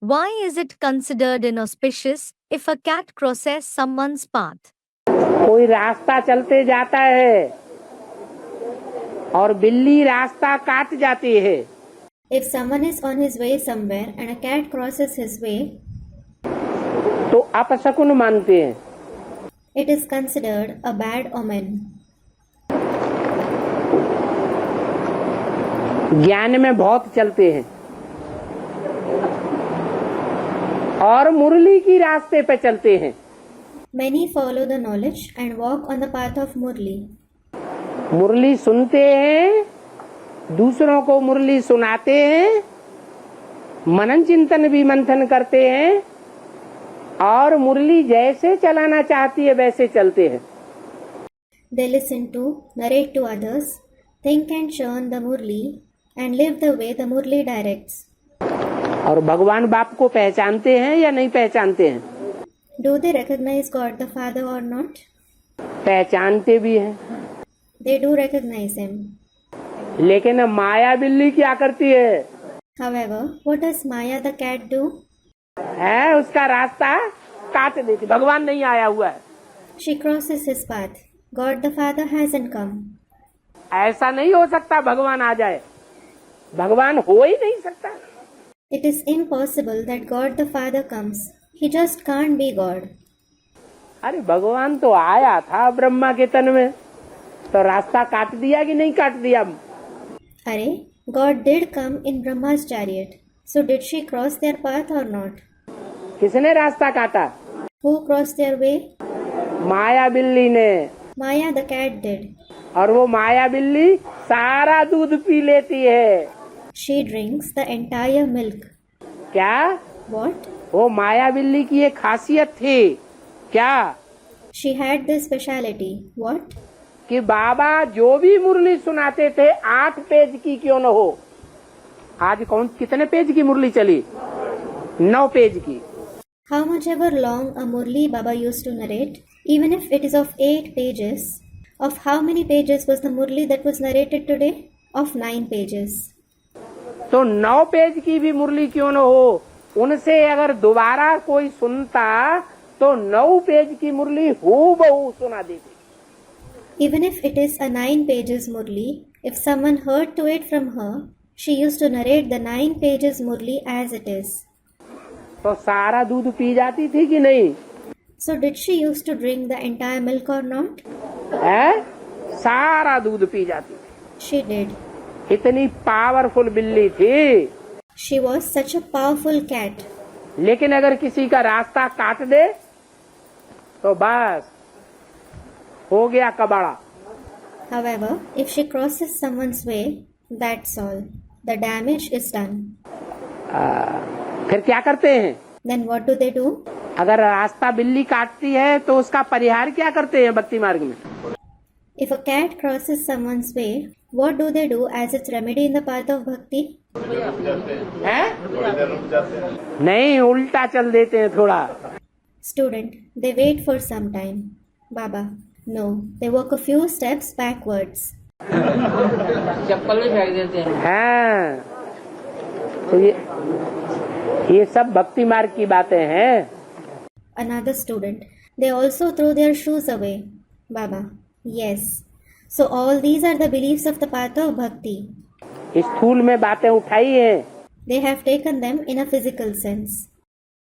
Why is it considered inauspicious if a cat crosses someone's path? कोई रास्ता चलते जाता है और बिल्ली रास्ता काट जाती है, If someone is on his way somewhere and a cat crosses his way, तो अपशकुन मानते हैं। it is considered a bad omen. ज्ञान में बहुत चलते हैं और मुरली की रास्ते पे चलते हैं। Many follow the knowledge and walk on the path of Murli. मुरली सुनते हैं, दूसरों को मुरली सुनाते हैं, मनन चिंतन भी मंथन करते हैं और मुरली जैसे चलाना चाहती है वैसे चलते हैं। They listen to, narrate to others, think and churn the Murli, and live the way the Murli directs. और भगवान बाप को पहचानते हैं या नहीं पहचानते हैं? Do they recognize God the Father or not? पहचानते भी हैं। They do recognize Him. लेकिन माया बिल्ली क्या करती है? However, what does Maya the cat do? है उसका रास्ता काट देती। भगवान नहीं आया हुआ है, She crosses His path. God the Father hasn't come. ऐसा नहीं हो सकता भगवान आ जाए। भगवान हो ही नहीं सकता। It is impossible that God the Father comes. He just can't be God. अरे भगवान तो आया था ब्रह्मा के तन में, तो रास्ता काट दिया कि नहीं काट दिया? Are, God did come in Brahma's chariot. So did she cross their path or not? किसने रास्ता काटा? Who crossed their way? माया बिल्ली ने। Maya the cat did. और वो माया बिल्ली सारा दूध पी लेती है। She drinks the entire milk. क्या? What? वो माया बिल्ली की एक खासियत थी। क्या? She had this speciality. What? कि बाबा जो भी मुरली सुनाते थे 8 पेज की क्यों न हो। आज कितने पेज की मुरली चली? 9 पेज की। How much ever long a Murli Baba used to narrate, even if it is of 8 pages, of how many pages was the Murli that was narrated today? Of 9 pages. तो 9 page की भी मुरली क्यों न हो, उनसे अगर दोबारा कोई सुनता तो 9 पेज की मुरली हूबहू सुना देती। Even if it is a 9 pages Murli, if someone heard to it from her, she used to narrate the 9 pages Murli as it is. तो सारा दूध पी जाती थी कि नहीं? So did she used to drink the entire milk or not? है? सारा दूध पी जाती थी। She did. इतनी पावरफुल बिल्ली थी। She was such a powerful cat. लेकिन अगर किसी का रास्ता काट दे तो बस हो गया कबाड़ा। However, if she crosses someone's way, that's all. The damage is done. फिर क्या करते हैं? Then what do they do? अगर रास्ता बिल्ली काटती है तो उसका परिहार क्या करते हैं भक्ति मार्ग में? If a cat crosses someone's way, what do they do as its remedy in the path of bhakti? है? नहीं, उल्टा चल देते हैं थोड़ा। Student, they wait for some time. Baba, no, they walk a few steps backwards. चप्पल भी फेंक देते हैं। हाँ, तो ये सब भक्ति मार्ग की बातें हैं। Another student, they also throw their shoes away. Baba, yes. So all these are the beliefs of the path of bhakti. स्थूल में बातें उठाई हैं। They have taken them in a physical sense.